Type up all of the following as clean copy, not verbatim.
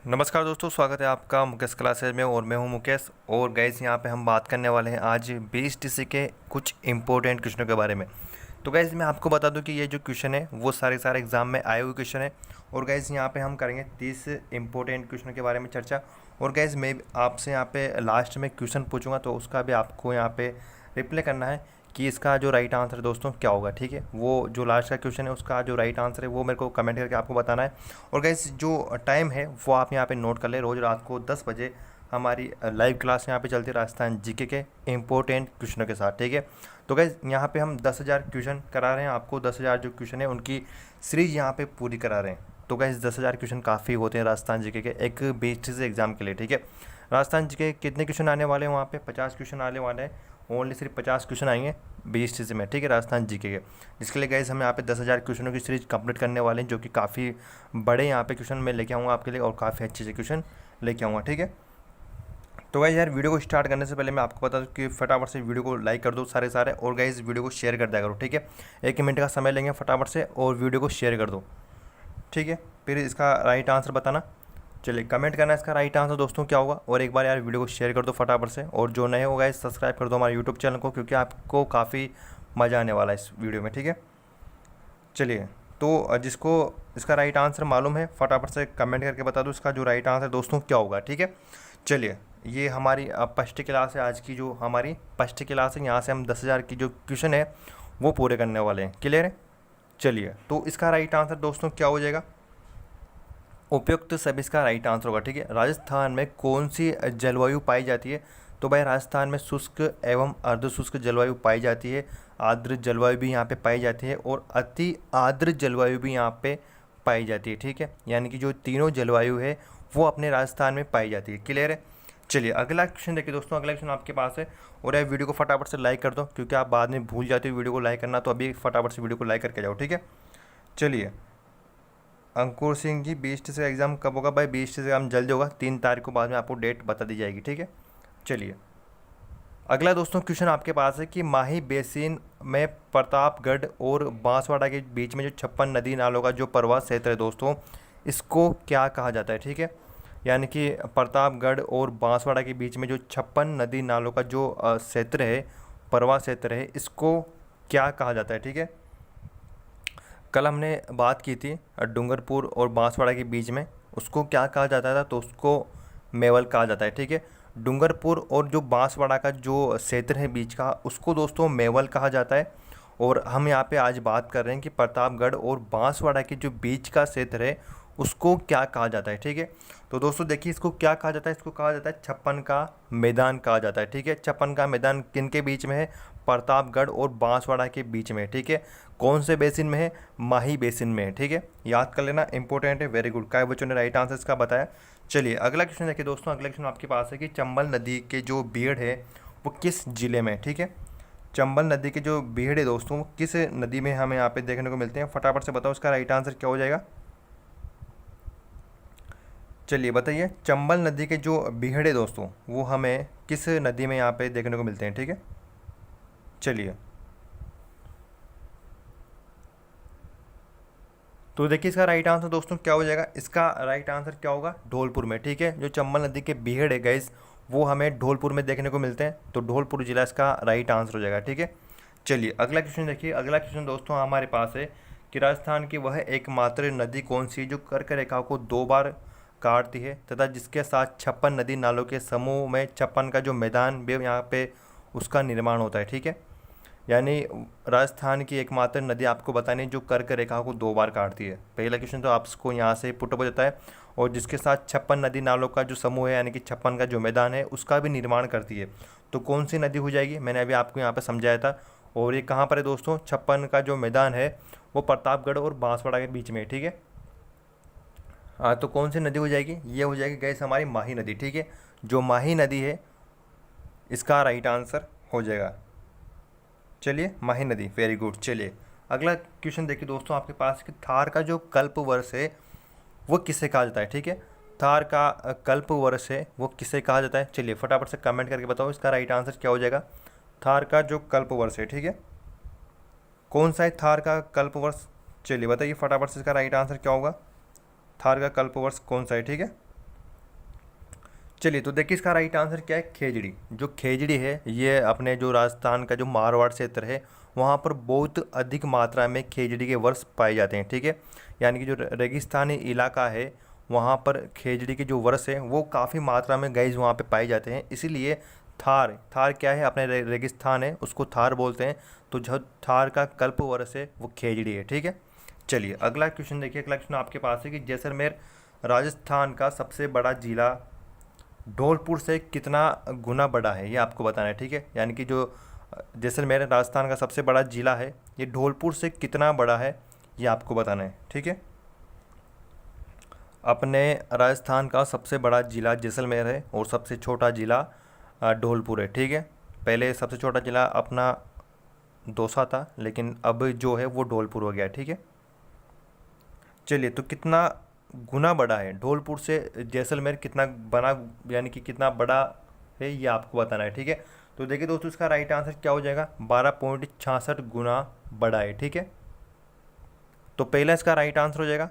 नमस्कार दोस्तों, स्वागत है आपका मुकेश क्लासेज में। और मैं हूं मुकेश। और गाइस यहाँ पे हम बात करने वाले हैं आज बीएसटीसी के कुछ इंपॉर्टेंट क्वेश्चनों के बारे में। तो गाइस मैं आपको बता दूं कि ये जो क्वेश्चन है वो सारे एग्जाम में आए हुए क्वेश्चन है। और गाइस यहाँ पे हम करेंगे 30 इंपॉर्टेंट क्वेश्चनों के बारे में चर्चा। और गाइस मैं आपसे यहाँ पे लास्ट में क्वेश्चन पूछूंगा, तो उसका भी आपको यहाँ पे रिप्लाई करना है कि इसका जो राइट आंसर दोस्तों क्या होगा। ठीक है, वो जो लास्ट का क्वेश्चन है उसका जो राइट आंसर है वो मेरे को कमेंट करके आपको बताना है। और गाइस जो टाइम है वो आप यहाँ पे नोट कर ले। रोज़ रात को 10 बजे हमारी लाइव क्लास यहाँ पे चलती है राजस्थान जीके के इंपॉर्टेंट क्वेश्चनों के साथ। ठीक है, तो गाइस यहाँ पे हम 10,000 क्वेश्चन करा रहे हैं आपको। 10,000 जो क्वेश्चन है उनकी सीरीज यहाँ पे पूरी करा रहे हैं। तो गाइस 10,000 क्वेश्चन काफ़ी होते हैं राजस्थान जीके के एक बेसिस एग्जाम के लिए। ठीक है, राजस्थान जीके कितने क्वेश्चन आने वाले हैं वहाँ पे 50 क्वेश्चन आने वाले हैं। ओनली सिर्फ 50 क्वेश्चन आएंगे बीएसटीसी में। ठीक है, राजस्थान जीके के, जिसके लिए गाइस हम यहाँ पे 10,000 क्वेश्चनों की सीरीज कंप्लीट करने वाले हैं, जो कि काफ़ी बड़े यहाँ पे क्वेश्चन मैं लेके आऊँगा आपके लिए और काफ़ी अच्छे से क्वेश्चन लेके आऊँगा। ठीक है, तो गाइस यार वीडियो को स्टार्ट करने से पहले मैं आपको बता दूं कि फटाफट से वीडियो को लाइक कर दो सारे और गाइस वीडियो को शेयर कर दिया करो। ठीक है, 1 मिनट का समय लेंगे फटाफट से और वीडियो को शेयर कर दो। ठीक है, फिर इसका राइट आंसर बताना। चलिए कमेंट करना इसका राइट आंसर दोस्तों क्या होगा। और एक बार यार वीडियो को शेयर कर दो फटाफट से। और जो नए हो गाइस सब्सक्राइब कर दो हमारे यूट्यूब चैनल को, क्योंकि आपको काफ़ी मज़ा आने वाला है इस वीडियो में। ठीक है, चलिए तो जिसको इसका राइट आंसर मालूम है फटाफट से कमेंट करके बता दो इसका जो राइट आंसर दोस्तों क्या होगा। ठीक है, चलिए ये हमारी फर्स्ट क्लास है। आज की जो हमारी फर्स्ट क्लास है, यहाँ से हम 10,000 की जो क्वेश्चन है वो पूरे करने वाले हैं। क्लियर है? चलिए तो इसका राइट आंसर दोस्तों क्या हो जाएगा। उपयुक्त सभी इसका राइट आंसर होगा। ठीक है, राजस्थान में कौन सी जलवायु पाई जाती है। तो भाई राजस्थान में शुष्क एवं अर्धशुष्क जलवायु पाई जाती है। आर्द्र जलवायु भी यहाँ पे पाई जाती है और अति आर्द्र जलवायु भी यहाँ पे पाई जाती है। ठीक है, यानी कि जो तीनों जलवायु है वो अपने राजस्थान में पाई जाती है। क्लियर है? चलिए अगला क्वेश्चन देखिए दोस्तों। अगला क्वेश्चन आपके पास है और ये वीडियो को फटाफट से लाइक कर दो, क्योंकि आप बाद में भूल जाते हो वीडियो को लाइक करना। तो अभी फटाफट से वीडियो को लाइक करके जाओ। ठीक है, चलिए अंकुर सिंह जी बीएसटी से एग्ज़ाम कब होगा। भाई बीएसटी से एग्ज़ाम जल्दी होगा, 3 तारीख को बाद में आपको डेट बता दी जाएगी। ठीक है, चलिए अगला दोस्तों क्वेश्चन आपके पास है कि माही बेसिन में प्रतापगढ़ और बांसवाड़ा के बीच में जो 56 नदी नालों का जो प्रवाह क्षेत्र है दोस्तों, इसको क्या कहा जाता है। ठीक है, यानी कि प्रतापगढ़ और बांसवाड़ा के बीच में जो 56 नदी नालों का जो क्षेत्र है, प्रवाह क्षेत्र है, इसको क्या कहा जाता है। ठीक है, कल हमने बात की थी डूंगरपुर और बांसवाड़ा के बीच में, उसको क्या कहा जाता था। तो उसको मेवल कहा जाता है। ठीक है, डूंगरपुर और जो बांसवाड़ा का जो क्षेत्र है बीच का, उसको दोस्तों मेवल कहा जाता है। और हम यहाँ पे आज बात कर रहे हैं कि प्रतापगढ़ और बांसवाड़ा के जो बीच का क्षेत्र है उसको क्या कहा जाता है। ठीक है, तो दोस्तों देखिए इसको क्या कहा जाता है। इसको कहा जाता है 56 का मैदान कहा जाता है। ठीक है, 56 का मैदान किन के बीच में है। प्रतापगढ़ और बांसवाड़ा के बीच में। ठीक है, कौन से बेसिन में है। माही बेसिन में है। ठीक है, याद कर लेना, इंपॉर्टेंट है। वेरी गुड, कई बच्चों ने राइट आंसर इसका बताया। चलिए अगला क्वेश्चन देखिए दोस्तों। अगला क्वेश्चन आपके पास है कि चंबल नदी के जो बीड़ है वो किस जिले में। ठीक है, चंबल नदी के जो बीड़ है दोस्तों वो किस नदी में हमें यहाँ पे देखने को मिलते हैं। फटाफट से बताओ इसका राइट आंसर क्या हो जाएगा। चलिए बताइए, चंबल नदी के जो बीड़ है दोस्तों वो हमें किस नदी में यहाँ पे देखने को मिलते हैं। ठीक है, चलिए तो देखिए इसका राइट आंसर दोस्तों क्या हो जाएगा। इसका राइट आंसर क्या होगा, धौलपुर में। ठीक है, जो चंबल नदी के बीहड़ है गाइस वो हमें धौलपुर में देखने को मिलते हैं। तो धौलपुर जिला इसका राइट आंसर हो जाएगा। ठीक है, चलिए अगला क्वेश्चन देखिए। अगला क्वेश्चन दोस्तों हमारे पास है कि राजस्थान की वह एकमात्र नदी कौन सी है जो कर्क रेखा को 2 बार काटती है तथा जिसके साथ 56 नदी नालों के समूह में 56 का जो मैदान भी यहाँ पे उसका निर्माण होता है। ठीक है, यानी राजस्थान की एकमात्र नदी आपको बतानी जो कर्क रेखा को 2 बार काटती है। पहला क्वेश्चन तो आपको यहाँ से पुट हो जाता है। और जिसके साथ 56 नदी नालों का जो समूह है यानी कि 56 का जो मैदान है उसका भी निर्माण करती है। तो कौन सी नदी हो जाएगी, मैंने अभी आपको यहाँ पे समझाया था। और ये कहाँ पर है दोस्तों, 56 का जो मैदान है वो प्रतापगढ़ और बांसवाड़ा के बीच में है। ठीक है, हाँ तो कौन सी नदी हो जाएगी, ये हो जाएगी गैस हमारी माही नदी। ठीक है, जो माही नदी है इसका राइट आंसर हो जाएगा। चलिए माही नदी, वेरी गुड। चलिए अगला क्वेश्चन देखिए दोस्तों आपके पास कि थार का जो कल्प वर्ष है वो किसे कहा जाता है। ठीक है, थार का कल्प वर्ष है वो किसे कहा जाता है। चलिए फटाफट से कमेंट करके बताओ इसका राइट आंसर क्या हो जाएगा। थार का जो कल्प वर्ष है, ठीक है, कौन सा है थार का कल्प वर्ष। चलिए बताइए फटाफट से इसका राइट आंसर क्या होगा। थार का कल्प वर्ष कौन सा है। ठीक है, चलिए तो देखिए इसका राइट आंसर क्या है, खेजड़ी। जो खेजड़ी है ये अपने जो राजस्थान का जो मारवाड़ क्षेत्र है वहाँ पर बहुत अधिक मात्रा में खेजड़ी के वर्ष पाए जाते हैं, ठीक है। यानी कि जो रेगिस्तानी इलाका है वहाँ पर खेजड़ी के जो वर्ष है वो काफ़ी मात्रा में गैज वहाँ पे पाए जाते हैं। इसीलिए थार थार क्या है, अपने रेगिस्तान है उसको थार बोलते हैं। तो जो थार का कल्प वर्ष है वो खेजड़ी है, ठीक है। चलिए अगला क्वेश्चन देखिए। अगला क्वेश्चन आपके पास है कि जैसलमेर राजस्थान का सबसे बड़ा जिला धौलपुर से कितना गुना बड़ा है, ये आपको बताना है, ठीक है। यानी कि जो जैसलमेर राजस्थान का सबसे बड़ा जिला है ये धौलपुर से कितना बड़ा है ये आपको बताना है, ठीक है। अपने राजस्थान का सबसे बड़ा जिला जैसलमेर है और सबसे छोटा जिला धौलपुर है, ठीक है। पहले सबसे छोटा जिला अपना दौसा था लेकिन अब जो है वो धौलपुर हो गया, ठीक है। चलिए तो कितना गुना बड़ा है धौलपुर से जैसलमेर, कितना बना यानी कि कितना बड़ा है ये आपको बताना है, ठीक है। तो देखिए दोस्तों इसका राइट आंसर क्या हो जाएगा, 12.66 गुना बड़ा है, ठीक है। तो पहला इसका राइट आंसर हो जाएगा।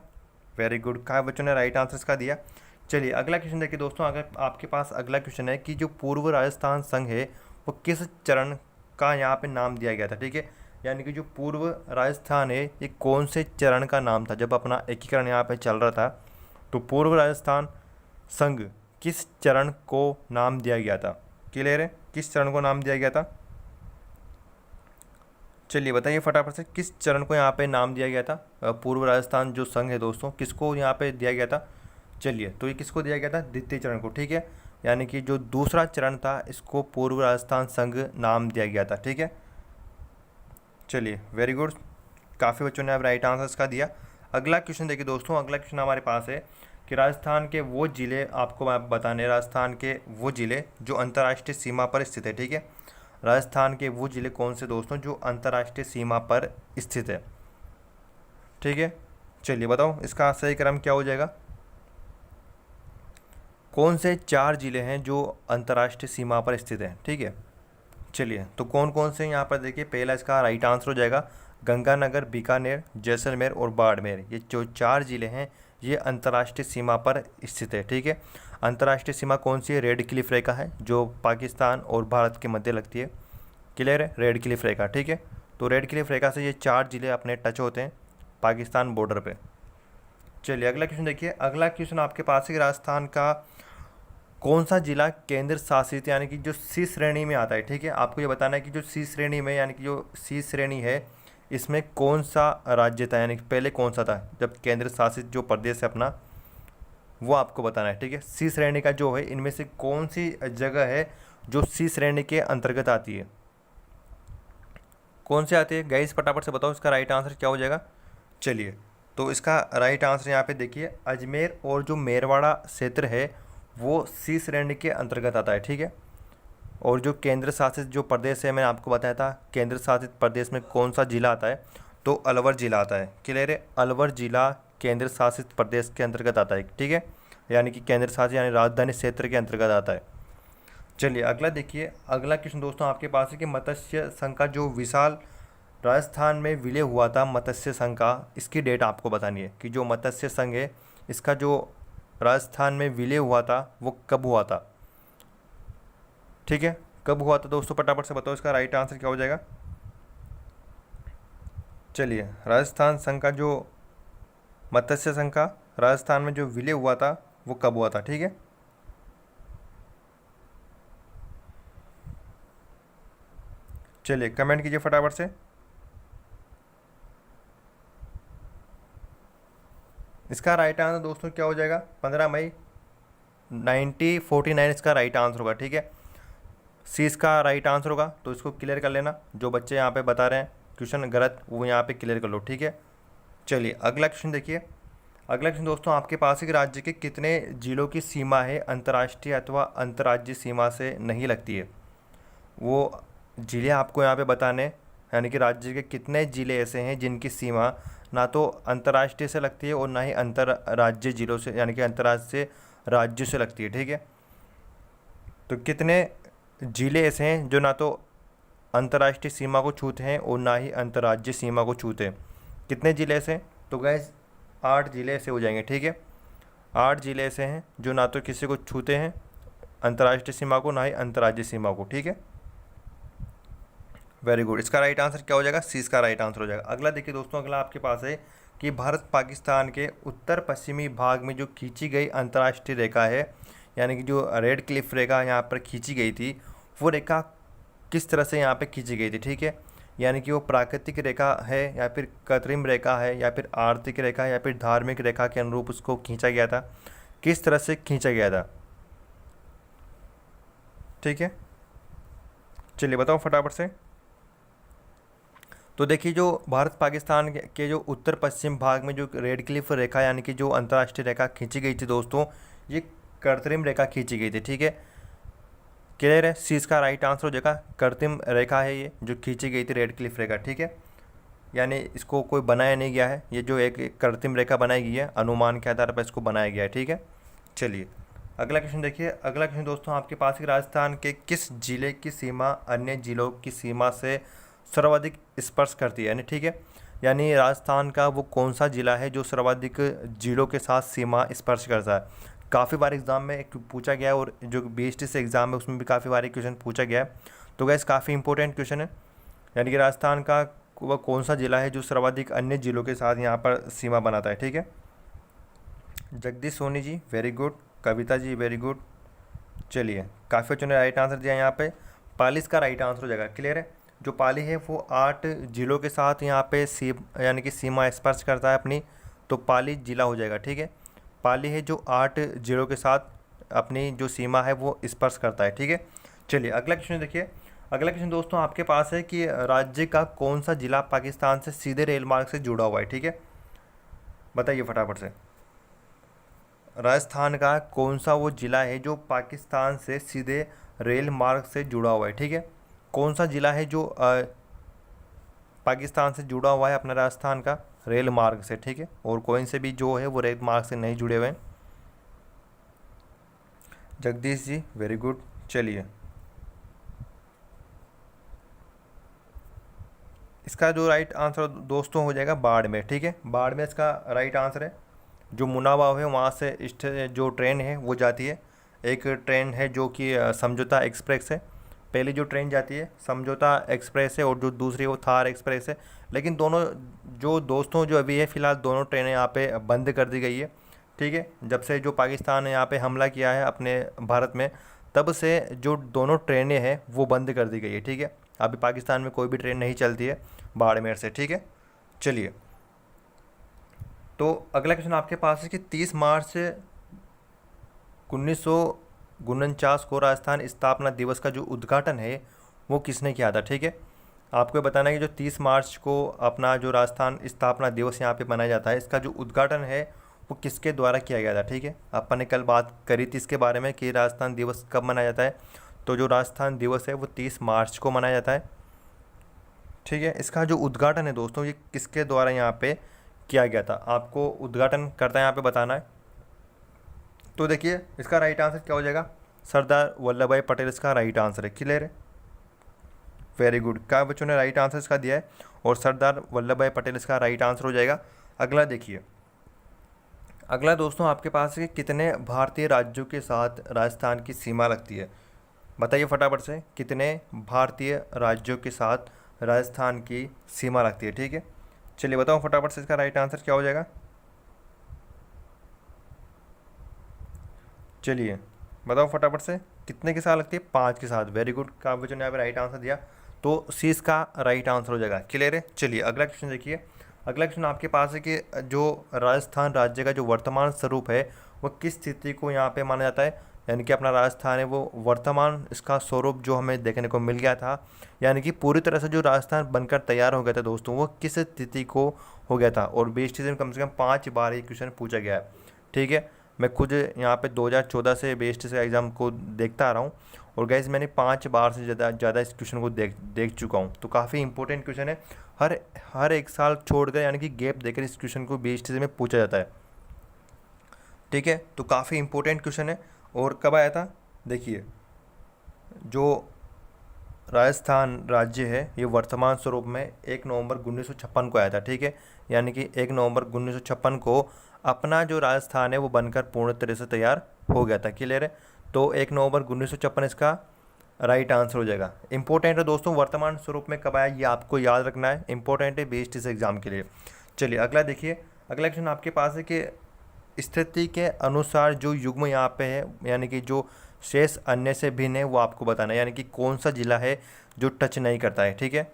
वेरी गुड, कहा बच्चों ने राइट आंसर इसका दिया। चलिए अगला क्वेश्चन देखिए दोस्तों। अगर आपके पास अगला क्वेश्चन है कि जो पूर्व राजस्थान संघ है वो किस चरण का यहाँ पे नाम दिया गया था, ठीक है। यानी कि जो पूर्व राजस्थान है ये कौन से चरण का नाम था जब अपना एकीकरण यहाँ पे चल रहा था। तो पूर्व राजस्थान संघ किस चरण को नाम दिया गया था, क्लियर है, किस चरण को नाम दिया गया था। चलिए बताइए फटाफट से किस चरण को यहाँ पे नाम दिया गया था। पूर्व राजस्थान जो संघ है दोस्तों किसको यहाँ पे दिया गया था। चलिए तो ये किसको दिया गया था, द्वितीय चरण को, ठीक है। यानी कि जो दूसरा चरण था इसको पूर्व राजस्थान संघ नाम दिया गया था, ठीक है। चलिए वेरी गुड, काफ़ी बच्चों ने अब राइट आंसर इसका दिया। अगला क्वेश्चन देखिए दोस्तों। अगला क्वेश्चन हमारे पास है कि राजस्थान के वो ज़िले आपको बताने, राजस्थान के वो ज़िले जो अंतर्राष्ट्रीय सीमा पर स्थित है, ठीक है। राजस्थान के वो ज़िले कौन से दोस्तों जो अंतर्राष्ट्रीय सीमा पर स्थित है, ठीक है। चलिए बताओ इसका सही क्रम क्या हो जाएगा। कौन से 4 ज़िले हैं जो अंतर्राष्ट्रीय सीमा पर स्थित हैं, ठीक है। चलिए तो कौन कौन से यहाँ पर देखिए। पहला इसका राइट आंसर हो जाएगा गंगानगर, बीकानेर, जैसलमेर और बाड़मेर। ये जो 4 ज़िले हैं ये अंतर्राष्ट्रीय सीमा पर स्थित है, ठीक है। अंतर्राष्ट्रीय सीमा कौन सी है, रेड क्लिफ रेखा है जो पाकिस्तान और भारत के मध्य लगती है, क्लियर है, रेड क्लिफ रेखा, ठीक है। तो रेड क्लिफ रेखा से ये 4 ज़िले अपने टच होते हैं पाकिस्तान बॉर्डर पे। चलिए अगला क्वेश्चन देखिए। अगला क्वेश्चन आपके पास है राजस्थान का कौन सा जिला केंद्र शासित यानी कि जो सी श्रेणी में आता है, ठीक है। आपको ये बताना है कि जो सी श्रेणी में यानी कि जो सी श्रेणी है इसमें कौन सा राज्य था, यानी कि पहले कौन सा था जब केंद्र शासित जो प्रदेश है अपना वो आपको बताना है, ठीक है। सी श्रेणी का जो है इनमें से कौन सी जगह है जो सी श्रेणी के अंतर्गत आती है, कौन सी आती है गाइस, फटाफट से बताओ इसका राइट आंसर क्या हो जाएगा। चलिए तो इसका राइट आंसर यहाँ पे देखिए अजमेर और जो मेरवाड़ा क्षेत्र है वो सी श्रेणी के अंतर्गत आता है, ठीक है। और जो केंद्र शासित जो प्रदेश है मैंने आपको बताया था केंद्र शासित प्रदेश में कौन सा जिला आता है, तो अलवर जिला आता है, क्लियर है। अलवर जिला केंद्र शासित प्रदेश के अंतर्गत आता है, ठीक है। यानी कि केंद्र शासित यानी राजधानी क्षेत्र के अंतर्गत आता है। चलिए अगला देखिए। अगला क्वेश्चन दोस्तों आपके पास है कि मत्स्य संघ का जो विशाल राजस्थान में विलय हुआ था मत्स्य संघ का, इसकी डेट आपको बतानी है कि जो मत्स्य संघ है इसका जो राजस्थान में विलय हुआ था वो कब हुआ था, ठीक है। कब हुआ था दोस्तों, फटाफट से बताओ इसका राइट आंसर क्या हो जाएगा। चलिए राजस्थान संघ का जो मत्स्य संघ का राजस्थान में जो विलय हुआ था वो कब हुआ था, ठीक है। चलिए कमेंट कीजिए फटाफट से। इसका राइट आंसर दोस्तों क्या हो जाएगा, 15 मई 1949 इसका राइट आंसर होगा, ठीक है। सी इसका राइट आंसर होगा, तो इसको क्लियर कर लेना। जो बच्चे यहाँ पे बता रहे हैं क्वेश्चन गलत वो यहाँ पे क्लियर कर लो, ठीक है। चलिए अगला क्वेश्चन देखिए। अगला क्वेश्चन दोस्तों आपके पास एक राज्य के कितने जिलों की सीमा है अंतर्राष्ट्रीय अथवा अंतर्राज्यीय सीमा से नहीं लगती है, वो जिले आपको यहाँ पे बताने, यानी कि राज्य के कितने ज़िले ऐसे हैं जिनकी सीमा ना तो अंतर्राष्ट्रीय से लगती है और ना ही अंतर्राज्यीय जिलों से यानी कि अंतर्राष्ट्रीय राज्यों से लगती है, ठीक है। तो कितने ज़िले ऐसे हैं जो ना तो अंतर्राष्ट्रीय सीमा को छूते हैं और ना ही अंतर्राज्यीय सीमा को छूते हैं, कितने ज़िले ऐसे हैं, तो गैस 8 ज़िले ऐसे हो जाएंगे, ठीक है। 8 ज़िले ऐसे हैं जो ना तो किसी को छूते हैं अंतर्राष्ट्रीय सीमा को, ना ही अंतर्राज्यीय सीमा को। ठीक है, वेरी गुड। इसका राइट आंसर क्या हो जाएगा? सी इसका राइट आंसर हो जाएगा। अगला देखिए दोस्तों, अगला आपके पास है कि भारत पाकिस्तान के उत्तर पश्चिमी भाग में जो खींची गई अंतर्राष्ट्रीय रेखा है, यानी कि जो रेड क्लिफ रेखा यहाँ पर खींची गई थी, वो रेखा किस तरह से यहाँ पे खींची गई थी? ठीक है, यानी कि वो प्राकृतिक रेखा है या फिर कृत्रिम रेखा है या फिर आर्थिक रेखा है या फिर धार्मिक रेखा के अनुरूप उसको खींचा गया था, किस तरह से खींचा गया था? ठीक है, चलिए बताओ फटाफट से। तो देखिए, जो भारत पाकिस्तान के जो उत्तर पश्चिम भाग में जो रेड क्लिफ रेखा यानी कि जो अंतर्राष्ट्रीय रेखा खींची गई थी दोस्तों, ये कृत्रिम रेखा खींची गई थी। ठीक है, क्लियर है? सी इसका राइट आंसर हो जाएगा। कृत्रिम रेखा है ये जो खींची गई थी, रेड क्लिफ रेखा। ठीक है, यानी इसको कोई बनाया नहीं गया है, ये जो एक कृत्रिम रेखा बनाई गई है, अनुमान के आधार पर इसको बनाया गया है। ठीक है, चलिए अगला क्वेश्चन देखिए। अगला क्वेश्चन दोस्तों आपके पास है, राजस्थान के किस जिले की सीमा अन्य जिलों की सीमा से सर्वाधिक स्पर्श करती है? यानी ठीक है, यानी राजस्थान का वो कौन सा जिला है जो सर्वाधिक जिलों के साथ सीमा स्पर्श करता है? काफ़ी बार एग्जाम में एक पूछा गया है, और जो BST से एग्ज़ाम है उसमें भी काफ़ी बार क्वेश्चन पूछा गया है। तो गैस काफ़ी इंपॉर्टेंट क्वेश्चन है, यानी कि राजस्थान का वह कौन सा जिला है जो सर्वाधिक अन्य जिलों के साथ यहाँ पर सीमा बनाता है? ठीक है, Jagdish Soni ji very good, Kavita ji very good. चलिए, काफ़ी बच्चों ने राइट आंसर दिया यहाँ पे। पाली इसका राइट आंसर हो जाएगा। क्लियर है? जो पाली है वो 8 जिलों के साथ यहाँ पे यानी कि सीमा स्पर्श करता है अपनी, तो पाली जिला हो जाएगा। ठीक है, पाली है जो 8 जिलों के साथ अपनी जो सीमा है वो स्पर्श करता है। ठीक है, चलिए अगला क्वेश्चन देखिए। अगला क्वेश्चन दोस्तों आपके पास है कि राज्य का कौन सा जिला पाकिस्तान से सीधे रेल मार्ग से जुड़ा हुआ है? ठीक है, बताइए फटाफट से। राजस्थान का कौन सा वो जिला है जो पाकिस्तान से सीधे रेल मार्ग से जुड़ा हुआ है? ठीक है, कौन सा जिला है जो पाकिस्तान से जुड़ा हुआ है अपना राजस्थान का रेल मार्ग से? ठीक है, और कोई से भी जो है वो रेल मार्ग से नहीं जुड़े हुए हैं। Jagdish ji very good. चलिए, इसका जो राइट आंसर दोस्तों हो जाएगा बाड़मेर। ठीक है, बाड़मेर इसका राइट आंसर है। जो मुनाबाव है वहाँ से जो ट्रेन है वो जाती है। एक ट्रेन है जो कि समझौता एक्सप्रेस है, पहली जो ट्रेन जाती है समझौता एक्सप्रेस है, और जो दूसरी वो थार एक्सप्रेस है। लेकिन दोनों जो दोस्तों जो अभी है फ़िलहाल दोनों ट्रेनें यहाँ पे बंद कर दी गई है। ठीक है, जब से जो पाकिस्तान ने यहाँ पे हमला किया है अपने भारत में, तब से जो दोनों ट्रेनें हैं वो बंद कर दी गई है। ठीक है, अभी पाकिस्तान में कोई भी ट्रेन नहीं चलती है बाड़मेर से। ठीक है, चलिए तो अगला क्वेश्चन आपके पास है कि 30 मार्च 1949 को राजस्थान स्थापना दिवस का जो उद्घाटन है वो किसने किया था? ठीक है, आपको ये बताना है कि जो 30 मार्च को अपना जो राजस्थान स्थापना दिवस यहाँ पे मनाया जाता है, इसका जो उद्घाटन है वो किसके द्वारा किया गया था? ठीक है, अपन ने कल बात करी थी इसके बारे में कि राजस्थान दिवस कब मनाया जाता है। तो जो राजस्थान दिवस है वो 30 मार्च को मनाया जाता है। ठीक है, इसका जो उद्घाटन है दोस्तों ये किसके द्वारा यहाँ पे किया गया था? आपको उद्घाटन करता है यहाँ पे बताना है। तो देखिए, इसका राइट आंसर क्या हो जाएगा? सरदार वल्लभ भाई पटेल इसका राइट आंसर है। क्लियर है? वेरी गुड, क्या बच्चों ने राइट आंसर इसका दिया है, और सरदार वल्लभ भाई पटेल इसका राइट आंसर हो जाएगा। अगला देखिए, अगला दोस्तों आपके पास है कितने भारतीय राज्यों के साथ राजस्थान की सीमा लगती है? बताइए फटाफट से, कितने भारतीय राज्यों के साथ राजस्थान की सीमा लगती है? ठीक है, चलिए बताओ फटाफट से, इसका राइट आंसर क्या हो जाएगा? चलिए बताओ फटाफट से, कितने के साथ लगती है? 5 के साथ। वेरी गुड, काफ़ी बच्चों ने यहाँ पे राइट आंसर दिया, तो सी इसका राइट आंसर हो जाएगा। क्लियर है? चलिए अगला क्वेश्चन देखिए। अगला क्वेश्चन आपके पास है कि जो राजस्थान राज्य का जो वर्तमान स्वरूप है वो किस स्थिति को यहाँ पे माना जाता है? यानी कि अपना राजस्थान है वो वर्तमान इसका स्वरूप जो हमें देखने को मिल गया था, यानी कि पूरी तरह से जो राजस्थान बनकर तैयार हो गया था दोस्तों, वो किस स्थिति को हो गया था? और BST से कम 5 बार ये क्वेश्चन पूछा गया है। ठीक है, मैं खुद यहाँ पे 2014 से BST से एग्ज़ाम को देखता आ रहा हूँ, और गैस मैंने 5 बार से ज़्यादा इस क्वेश्चन को देख चुका हूँ। तो काफ़ी इंपॉर्टेंट क्वेश्चन है, हर एक साल छोड़कर यानी कि गैप देकर इस क्वेश्चन को BST से में पूछा जाता है। ठीक है, तो काफ़ी इंपॉर्टेंट क्वेश्चन है। और कब आया था? देखिए, जो राजस्थान राज्य है ये वर्तमान स्वरूप में 1 नवंबर 1956 को आया था। ठीक है, यानी कि 1 नवंबर 1956 को अपना जो राजस्थान है वो बनकर पूर्ण तरह से तैयार हो गया था। क्लियर है? तो 1 नवंबर 1956 इसका राइट आंसर हो जाएगा। इंपॉर्टेंट है दोस्तों, वर्तमान स्वरूप में कब आया ये आपको याद रखना है, इंपॉर्टेंट है बीएसटी से एग्जाम के लिए। चलिए अगला देखिए, अगला क्वेश्चन आपके पास है कि स्थिति के अनुसार जो युग्म यहाँ पे है, यानी कि जो शेष अन्य से भिन्न है वो आपको बताना है, यानी कि कौन सा जिला है जो टच नहीं करता है, ठीक है,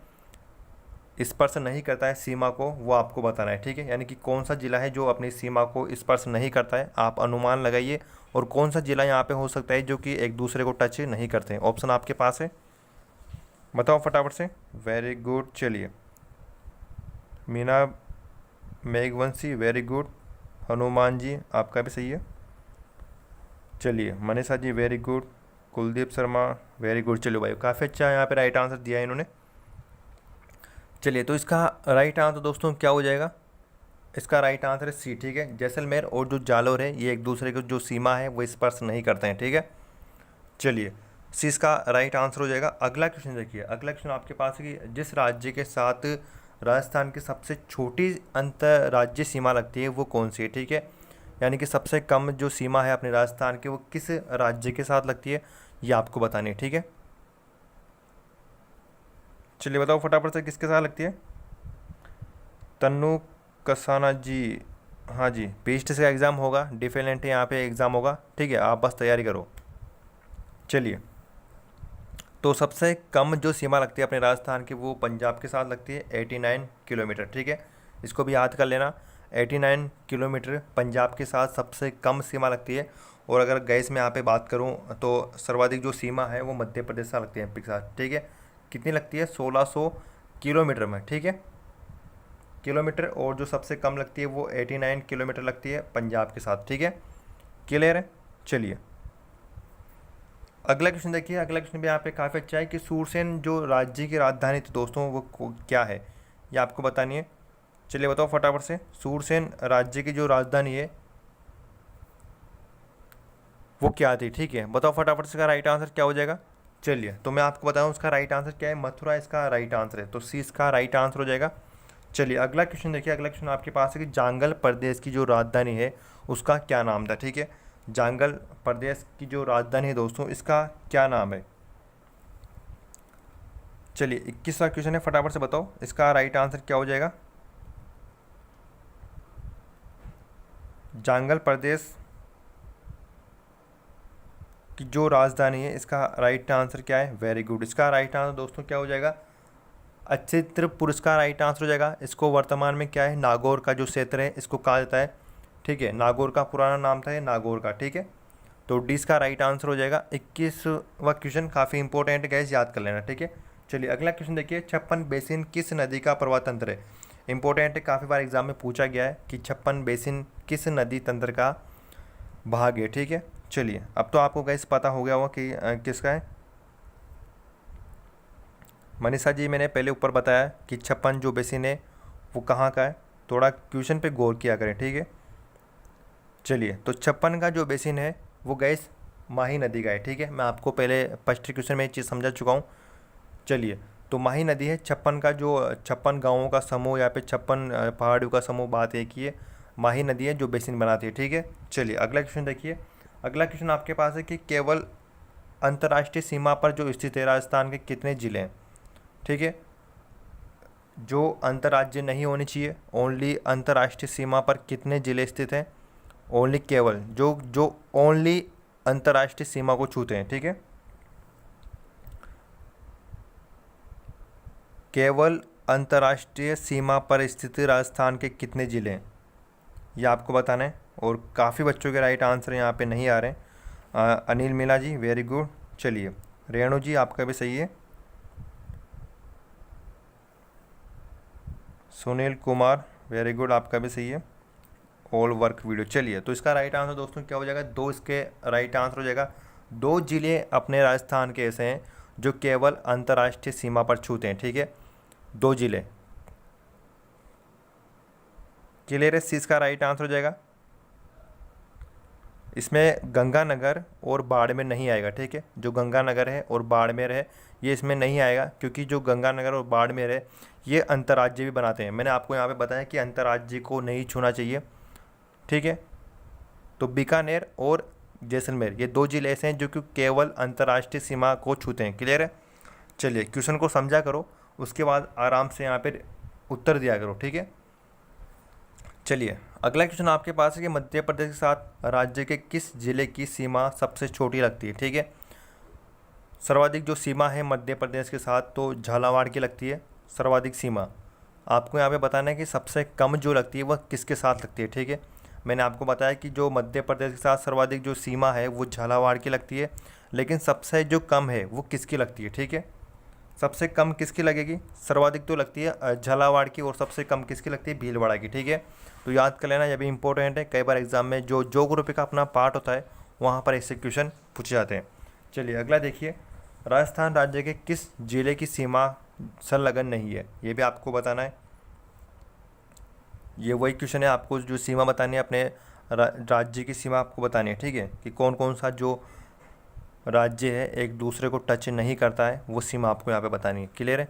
स्पर्श नहीं करता है सीमा को, वो आपको बताना है, ठीक है, यानी कि कौन सा जिला है जो अपनी सीमा को स्पर्श नहीं करता है, आप अनुमान लगाइए, और कौन सा जिला यहाँ पे हो सकता है जो कि एक दूसरे को टच नहीं करते हैं। ऑप्शन आपके पास है, बताओ फटाफट से। वेरी गुड, चलिए मीना मेघवंशी वेरी गुड, हनुमान जी आपका भी सही है, चलिए Manisha ji very good, Kuldeep Sharma very good. चलो भाई काफ़ी अच्छा यहाँ पे राइट आंसर दिया है इन्होंने। चलिए तो इसका राइट आंसर दोस्तों क्या हो जाएगा, इसका राइट आंसर है सी, ठीक है, जैसलमेर और जो जालोर है ये एक दूसरे को जो सीमा है वो स्पर्श नहीं करते हैं, ठीक है। चलिए सी इसका राइट आंसर हो जाएगा। अगला क्वेश्चन देखिए, अगला क्वेश्चन आपके पास है कि जिस राज्य के साथ राजस्थान की सबसे छोटी अंतर्राज्यीय सीमा लगती है वो कौन सी है, ठीक है, यानी कि सबसे कम जो सीमा है अपने राजस्थान की वो किस राज्य के साथ लगती है ये आपको बतानी है, ठीक है। चलिए बताओ फटाफट से किसके साथ लगती है। तन्नू कसाना जी, हाँ जी, पीएचडी से एग्ज़ाम होगा, डिफेलेंट यहाँ पे एग्ज़ाम होगा, ठीक है, आप बस तैयारी करो। चलिए तो सबसे कम जो सीमा लगती है अपने राजस्थान की वो पंजाब के साथ लगती है 89 किलोमीटर, ठीक है, इसको भी याद कर लेना, 89 किलोमीटर पंजाब के साथ सबसे कम सीमा लगती है। और अगर गैस में यहाँ पे बात करूँ तो सर्वाधिक जो सीमा है वो मध्य प्रदेश से लगती है एमपी के साथ, ठीक है, कितनी लगती है 1600 किलोमीटर में, ठीक है, किलोमीटर, और जो सबसे कम लगती है वो 89 किलोमीटर लगती है पंजाब के साथ, ठीक है, क्लियर है। चलिए अगला क्वेश्चन देखिए, अगला क्वेश्चन भी यहाँ पे काफ़ी अच्छा है कि सूरसेन जो राज्य की राजधानी थी दोस्तों वो क्या है, ये आपको बतानी है। चलिए बताओ फटाफट से, सूरसेन राज्य की जो राजधानी है वो क्या थी, ठीक है, बताओ फटाफट से, इसका राइट आंसर क्या हो जाएगा। चलिए तो मैं आपको बताऊँ इसका राइट आंसर क्या है, मथुरा इसका राइट आंसर है, तो सी इसका राइट आंसर हो जाएगा। चलिए अगला क्वेश्चन देखिए, अगला क्वेश्चन आपके पास है कि जांगल प्रदेश की जो राजधानी है उसका क्या नाम था, ठीक है, जांगल प्रदेश की जो राजधानी है दोस्तों इसका क्या नाम है। चलिए 21वां क्वेश्चन है, फटाफट से बताओ इसका राइट आंसर क्या हो जाएगा। जांगल प्रदेश की जो राजधानी है इसका राइट आंसर क्या है, वेरी गुड, इसका राइट आंसर दोस्तों क्या हो जाएगा, अच्छित्र इसका राइट आंसर हो जाएगा। इसको वर्तमान में क्या है, नागौर का जो क्षेत्र है इसको कहा जाता है, ठीक है, नागौर का पुराना नाम था ये नागौर का, ठीक है, तो डी इसका राइट आंसर हो जाएगा। 21वां क्वेश्चन काफ़ी इंपॉर्टेंट है गैस, याद कर लेना, ठीक है। चलिए अगला क्वेश्चन देखिए, छप्पन बेसिन किस नदी का प्रवाह तंत्र है, इंपॉर्टेंट है, काफ़ी बार एग्जाम में पूछा गया है कि छप्पन बेसिन किस नदी तंत्र का भाग है, ठीक है। चलिए अब तो आपको गैस पता हो गया होगा कि किसका है। मनीषा जी मैंने पहले ऊपर बताया कि छप्पन जो बेसिन है वो कहाँ का है, थोड़ा क्वेश्चन पे गौर किया करें, ठीक है। चलिए तो छप्पन का जो बेसिन है वो गैस माही नदी का है, ठीक है, मैं आपको पहले फर्स्ट क्वेश्चन में ये चीज़ समझा चुका हूँ। चलिए तो माही नदी है, छप्पन का जो 56 गाँवों का समूह या फिर 56 पहाड़ियों का समूह, बात एक ही है, माही नदी है जो बेसिन बनाती है, ठीक है। चलिए अगला क्वेश्चन देखिए, अगला क्वेश्चन आपके पास है कि केवल अंतर्राष्ट्रीय सीमा पर जो स्थित है राजस्थान के कितने ज़िले हैं, ठीक है, जो अंतर्राज्य नहीं होनी चाहिए, ओनली अंतर्राष्ट्रीय सीमा पर कितने ज़िले स्थित हैं, ओनली केवल जो जो ओनली अंतर्राष्ट्रीय सीमा को छूते हैं, ठीक है, केवल अंतर्राष्ट्रीय सीमा पर स्थित राजस्थान के कितने ज़िले हैं ये आपको बताना है। और काफ़ी बच्चों के राइट आंसर यहाँ पे नहीं आ रहे हैं। अनिल मीना जी वेरी गुड, चलिए रेणु जी आपका भी सही है, सुनील कुमार वेरी गुड आपका भी सही है, ऑल वर्क वीडियो। चलिए तो इसका राइट आंसर दोस्तों क्या हो जाएगा, दो इसके राइट आंसर हो जाएगा। दो जिले अपने राजस्थान के ऐसे हैं जो केवल अंतर्राष्ट्रीय सीमा पर छूते हैं, ठीक है, दो जिले, क्लियर है, सी इसका राइट आंसर हो जाएगा। इसमें गंगानगर और बाड़मेर नहीं आएगा, ठीक है, जो गंगानगर है और बाड़मेर है ये इसमें नहीं आएगा, क्योंकि जो गंगानगर और बाड़मेर है ये अंतर्राज्य भी बनाते हैं, मैंने आपको यहाँ पे बताया कि अंतर्राज्य को नहीं छूना चाहिए, ठीक है। तो बीकानेर और जैसलमेर, ये 2 जिले ऐसे हैं जो कि केवल अंतर्राष्ट्रीय सीमा को छूते हैं। क्लियर है? चलिए क्वेश्चन को समझा करो, उसके बाद आराम से यहाँ पे उत्तर दिया करो। ठीक है, चलिए अगला क्वेश्चन आपके पास है कि मध्य प्रदेश के साथ राज्य के किस जिले की सीमा सबसे छोटी लगती है। ठीक है, सर्वाधिक जो सीमा है मध्य प्रदेश के साथ तो झालावाड़ की लगती है सर्वाधिक सीमा। आपको यहाँ पे बताना है कि सबसे कम जो लगती है वह किसके साथ लगती है। ठीक है, मैंने आपको बताया कि जो मध्य प्रदेश के साथ सर्वाधिक जो सीमा है वो झालावाड़ की लगती है, लेकिन सबसे जो कम है वो किसकी लगती है। ठीक है, सबसे कम किसकी लगेगी? सर्वाधिक तो लगती है झालावाड़ की, और सबसे कम किसकी लगती है? भीलवाड़ा की। ठीक है, तो याद कर लेना, ये भी इंपॉर्टेंट है। कई बार एग्जाम में जो ज्योग्राफी का अपना पार्ट होता है वहाँ पर ऐसे क्वेश्चन पूछे जाते हैं। चलिए अगला देखिए, राजस्थान राज्य के किस जिले की सीमा संलग्न नहीं है, ये भी आपको बताना है। ये वही क्वेश्चन है, आपको जो सीमा बतानी है अपने राज्य की सीमा आपको बतानी है। ठीक है, कि कौन कौन सा जो राज्य है एक दूसरे को टच नहीं करता है, वो सीमा आपको यहाँ पे बतानी है। क्लियर है?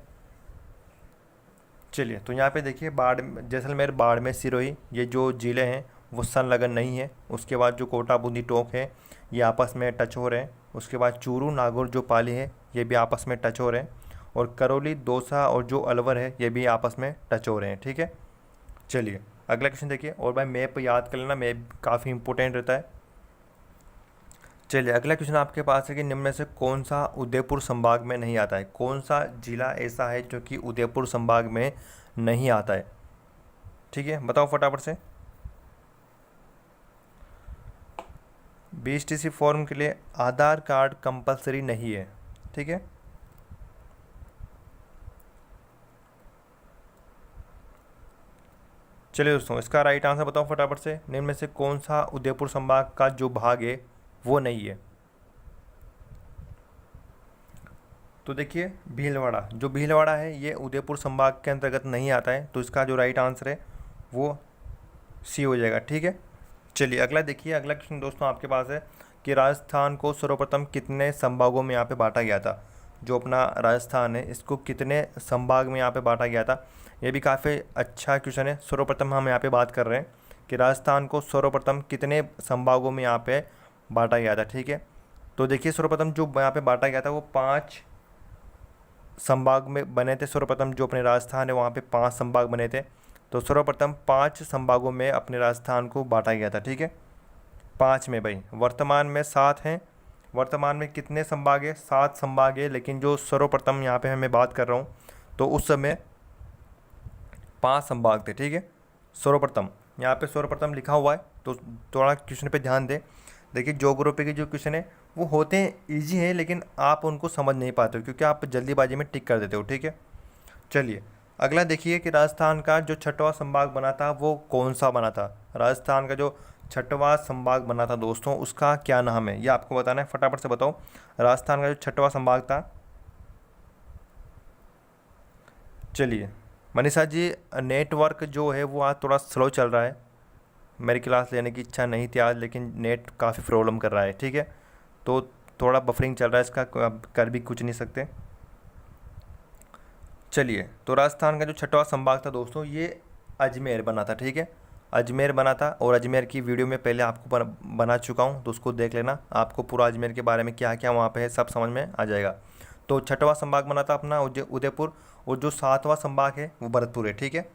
चलिए तो यहाँ पे देखिए, जैसलमेर, बाड़मेर, सिरोही, ये जो ज़िले हैं वो संलग्न नहीं है। उसके बाद जो कोटा, बूंदी, टोंक है ये आपस में टच हो रहे हैं। उसके बाद चूरू, नागौर, जो पाली है ये भी आपस में टच हो रहे हैं। और करौली, दौसा और जो अलवर है ये भी आपस में टच हो रहे हैं। ठीक है, चलिए अगला क्वेश्चन देखिए। और भाई मैप याद कर लेना, मैप काफ़ी इंपॉर्टेंट रहता है। चलिए अगला क्वेश्चन आपके पास है कि निम्न में से कौन सा उदयपुर संभाग में नहीं आता है। कौन सा जिला ऐसा है जो कि उदयपुर संभाग में नहीं आता है? ठीक है, बताओ फटाफट से। BSTC फॉर्म के लिए आधार कार्ड कंपलसरी नहीं है। ठीक है, चलिए दोस्तों, इसका राइट आंसर बताओ फटाफट से। निम्न में से कौन सा उदयपुर संभाग का जो भाग है वो नहीं है? तो देखिए, भीलवाड़ा, जो भीलवाड़ा है ये उदयपुर संभाग के अंतर्गत नहीं आता है, तो इसका जो राइट आंसर है वो सी हो जाएगा। ठीक है, चलिए अगला देखिए। अगला क्वेश्चन दोस्तों आपके पास है कि राजस्थान को सर्वप्रथम कितने संभागों में यहाँ पे बांटा गया था। जो अपना राजस्थान है इसको कितने संभाग में यहाँ पे बांटा गया था, ये भी काफ़ी अच्छा क्वेश्चन है। सर्वप्रथम हम यहाँ पे बात कर रहे हैं कि राजस्थान को सर्वप्रथम कितने संभागों में यहाँ पे बांटा गया था। ठीक है, तो देखिए सर्वप्रथम जो यहाँ पे बांटा गया था वो 5 संभाग में बने थे। सर्वप्रथम जो अपने राजस्थान है वहाँ पे 5 संभाग बने थे, तो सर्वप्रथम 5 संभागों में अपने राजस्थान को बांटा गया था। ठीक है, 5 में भाई, वर्तमान में 7 हैं। वर्तमान में कितने संभाग है? 7 संभाग है, लेकिन जो सर्वप्रथम यहाँ पे मैं बात कर रहा हूँ तो उस समय 5 संभाग थे। ठीक है, सर्वप्रथम यहाँ पे सर्वप्रथम लिखा हुआ है, तो थोड़ा क्वेश्चन पे ध्यान दें। देखिए ज्योग्राफी के जो क्वेश्चन है वो होते हैं ईजी हैं, लेकिन आप उनको समझ नहीं पाते हो क्योंकि आप जल्दीबाजी में टिक कर देते हो। ठीक है, चलिए अगला देखिए कि राजस्थान का जो 6वां संभाग बना था वो कौन सा बना था। राजस्थान का जो 6वां संभाग बना था दोस्तों उसका क्या नाम है, ये आपको बताना है। फटाफट से बताओ, राजस्थान का जो 6वां संभाग था। चलिए मनीषा जी, नेटवर्क जो है वो आज थोड़ा स्लो चल रहा है। मेरी क्लास लेने की इच्छा नहीं थी आज, लेकिन नेट काफ़ी प्रॉब्लम कर रहा है। ठीक है, तो थोड़ा बफरिंग चल रहा है इसका, कर भी कुछ नहीं सकते। चलिए, तो राजस्थान का जो 6वां संभाग था दोस्तों ये अजमेर बना था। ठीक है, अजमेर बना था, और अजमेर की वीडियो में पहले आपको बना चुका हूँ, तो उसको देख लेना। आपको पूरा अजमेर के बारे में क्या क्या वहाँ पे है सब समझ में आ जाएगा। तो 6वां संभाग बना था अपना उदयपुर, और जो 7वां संभाग है वो भरतपुर है। ठीक है,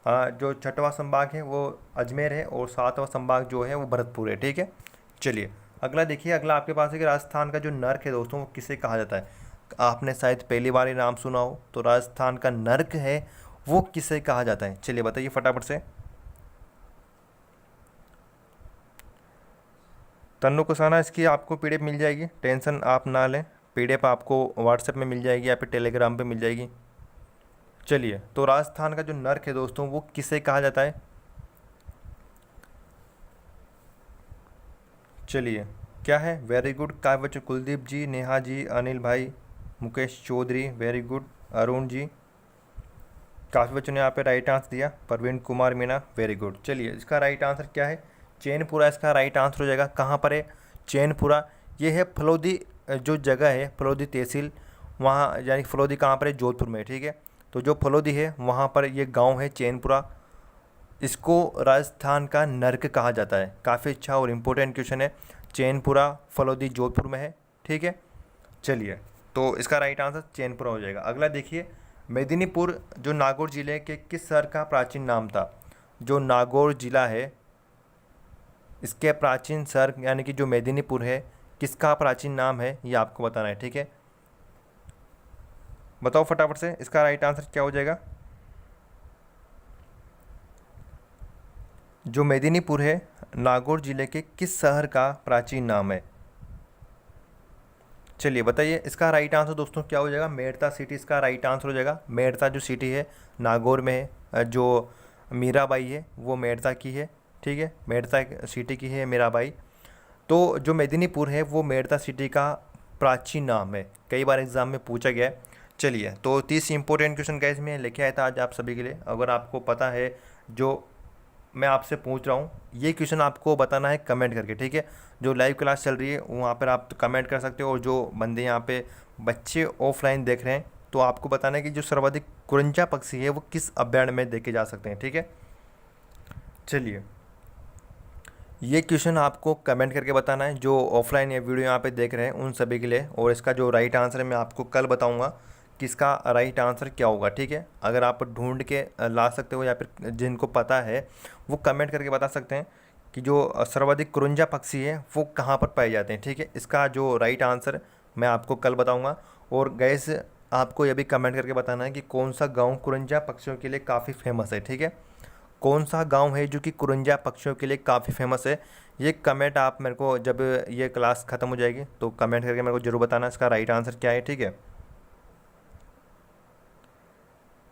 जो 6वां संभाग है वो अजमेर है, और 7वां संभाग जो है वो भरतपुर है। ठीक है, चलिए अगला देखिए। अगला आपके पास है कि राजस्थान का जो नर्क है दोस्तों वो किसे कहा जाता है। आपने शायद पहली बार ये नाम सुना हो, तो राजस्थान का नर्क है वो किसे कहा जाता है, चलिए बताइए फटाफट से। तन्नू कुसाना, इसकी आपको PDF मिल जाएगी, टेंशन आप ना लें। PDF आपको व्हाट्सएप में मिल जाएगी या फिर टेलीग्राम पे मिल जाएगी। चलिए, तो राजस्थान का जो नर्क है दोस्तों वो किसे कहा जाता है। चलिए क्या है? वेरी गुड काव्य बच्चों, कुलदीप जी, नेहा जी, अनिल भाई, मुकेश चौधरी, वेरी गुड, अरुण जी, काफ़ी बच्चों ने यहाँ पे राइट आंसर दिया। Praveen Kumar Meena, very good. चलिए इसका राइट आंसर क्या है? चैनपुरा इसका राइट आंसर हो जाएगा। कहाँ पर है चैनपुरा? ये है फलोदी, जो जगह है फलोदी तहसील, वहाँ यानी फलोदी कहाँ पर है? जोधपुर में। ठीक है, तो जो फलोदी है वहाँ पर ये गाँव है चैनपुरा। इसको राजस्थान का नर्क कहा जाता है। काफ़ी अच्छा और इम्पोर्टेंट क्वेश्चन है। चैनपुरा फलौदी जोधपुर में है, ठीक है। चलिए, तो इसका राइट आंसर चैनपुरा हो जाएगा। अगला देखिए, मेदिनीपुर जो नागौर जिले के किस शहर का प्राचीन नाम था? जो नागौर जिला है इसके प्राचीन शहर यानी कि जो मेदिनीपुर है किसका प्राचीन नाम है, ये आपको बताना है, ठीक है। बताओ फटाफट से इसका राइट आंसर क्या हो जाएगा। जो मेदिनीपुर है नागौर जिले के किस शहर का प्राचीन नाम है? चलिए बताइए इसका राइट आंसर दोस्तों क्या हो जाएगा। मेड़ता सिटी इसका राइट आंसर हो जाएगा। मेड़ता जो सिटी है नागौर में है, जो मीराबाई है वो मेड़ता की है, ठीक है। मेड़ता सिटी की है मीराबाई। तो जो मेदिनीपुर है वो मेड़ता सिटी का प्राचीन नाम है, कई बार एग्जाम में पूछा गया है। चलिए, तो 30 इंपॉर्टेंट क्वेश्चन गाइस में लेके आया था आज आप सभी के लिए। अगर आपको पता है जो मैं आपसे पूछ रहा हूँ ये क्वेश्चन आपको बताना है कमेंट करके, ठीक है। जो लाइव क्लास चल रही है वहाँ पर आप कमेंट कर सकते हो, और जो बंदे यहाँ पे बच्चे ऑफलाइन देख रहे हैं तो आपको बताना है कि जो सर्वाधिक कुरंजा पक्षी है वो किस अभ्यारण्य में देखे जा सकते हैं, ठीक है। चलिए, ये क्वेश्चन आपको कमेंट करके बताना है जो ऑफलाइन ये वीडियो यहाँ पे देख रहे हैं उन सभी के लिए। और इसका जो राइट आंसर है मैं आपको कल बताऊँगा कि इसका राइट आंसर क्या होगा, ठीक है। अगर आप ढूंढ के ला सकते हो या फिर जिनको पता है वो कमेंट करके बता सकते हैं कि जो सर्वाधिक कुरंजा पक्षी है वो कहाँ पर पाए जाते हैं, ठीक है। इसका जो राइट आंसर मैं आपको कल बताऊँगा। और गैस आपको यह भी कमेंट करके बताना है कि कौन सा गाँव कुरंजा पक्षियों के लिए काफ़ी फेमस है, ठीक है। कौन सा गांव है जो कि कुरंजा पक्षियों के लिए काफ़ी फेमस है, ये कमेंट आप मेरे को जब ये क्लास ख़त्म हो जाएगी तो कमेंट करके मेरे को ज़रूर बताना इसका राइट आंसर क्या है, ठीक है।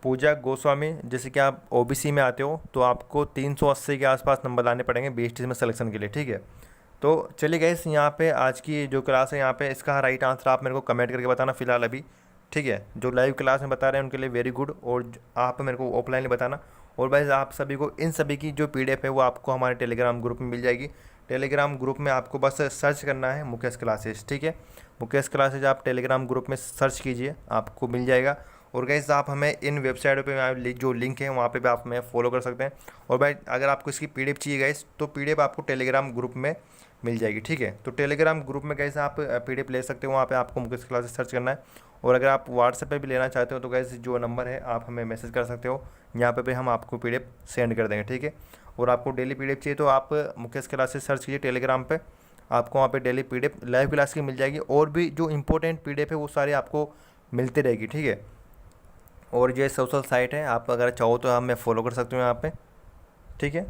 पूजा गोस्वामी, जैसे कि आप ओबीसी में आते हो तो आपको 380 के आसपास नंबर लाने पड़ेंगे बीएसटी में सिलेक्शन के लिए, ठीक है। तो चलिए गाइस, यहाँ पे आज की जो क्लास है यहाँ पे इसका राइट आंसर आप मेरे को कमेंट करके बताना फ़िलहाल अभी, ठीक है। जो लाइव क्लास में बता रहे हैं उनके लिए वेरी गुड, और आप मेरे को ऑफलाइन बताना। और भाई आप सभी को इन सभी की जो पीडीएफ है वो आपको हमारे टेलीग्राम ग्रुप में मिल जाएगी। टेलीग्राम ग्रुप में आपको बस सर्च करना है मुकेश क्लासेस, ठीक है। मुकेश क्लासेज आप टेलीग्राम ग्रुप में सर्च कीजिए, आपको मिल जाएगा। और गाइस आप हमें इन वेबसाइटों पे जो लिंक है वहाँ पे भी आप हमें फॉलो कर सकते हैं। और भाई अगर आपको इसकी पीडीएफ चाहिए गाइस तो पीडीएफ आपको टेलीग्राम ग्रुप में मिल जाएगी, ठीक है। तो टेलीग्राम ग्रुप में गाइस आप पीडीएफ ले सकते हो, वहाँ पे आपको मुकेश क्लासेस सर्च करना है। और अगर आप व्हाट्सएप पे भी लेना चाहते हो तो गाइस जो नंबर है आप हमें मैसेज कर सकते हो, यहाँ पे भी हम आपको पीडीएफ सेंड कर देंगे, ठीक है। और आपको डेली पीडीएफ चाहिए तो आप मुकेश क्लासेस सर्च कीजिए टेलीग्राम पे, आपको वहाँ पे डेली पीडीएफ लाइव क्लास की मिल जाएगी। और भी जो इंपॉर्टेंट पीडीएफ है वो सारी आपको मिलती रहेगी, ठीक है। और ये सोशल साइट है, आप अगर चाहो तो हमें फॉलो कर सकते हो यहाँ पे, ठीक है।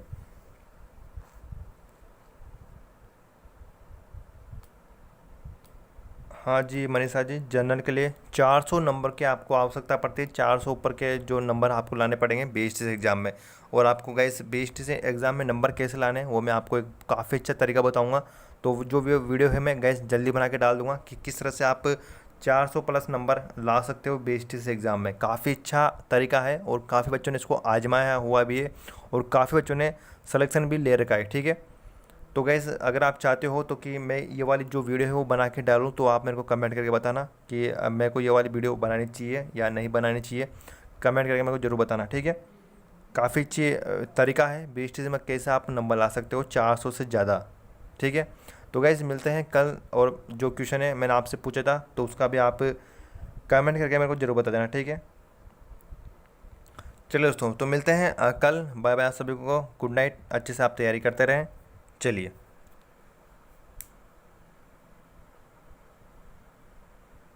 हाँ जी मनीषा जी, जनरल के लिए 400 नंबर की आपको आवश्यकता पड़ती है। 400 ऊपर के जो नंबर आपको लाने पड़ेंगे बीएसटी से एग्ज़ाम में। और आपको गाइस बीएसटी से एग्ज़ाम में नंबर कैसे लाने हैं वो मैं आपको एक काफ़ी अच्छा तरीका बताऊंगा। तो जो वीडियो है मैं गाइस जल्दी बना के डाल दूंगा कि किस तरह से आप 400 प्लस नंबर ला सकते हो बीएसटी से एग्ज़ाम में। काफ़ी अच्छा तरीका है और काफ़ी बच्चों ने इसको आजमाया हुआ भी है और काफ़ी बच्चों ने सलेक्शन भी ले रखा है, ठीक है। तो गैस अगर आप चाहते हो तो कि मैं ये वाली जो वीडियो है वो बना के डालूँ तो आप मेरे को कमेंट करके बताना कि मेरे को ये वाली वीडियो बनानी चाहिए या नहीं बनानी चाहिए। कमेंट करके मेरे को ज़रूर बताना, ठीक है। काफ़ी अच्छी तरीका है बीएसटी में कैसे आप नंबर ला सकते हो 400 से ज़्यादा, ठीक है। तो गैस मिलते हैं कल, और जो क्वेश्चन है मैंने आपसे पूछा था तो उसका भी आप कमेंट करके मेरे को ज़रूर बता देना, ठीक है। चलिए दोस्तों, तो मिलते हैं कल। बाय बाय आप सभी को, गुड नाइट, अच्छे से आप तैयारी करते रहें। चलिए।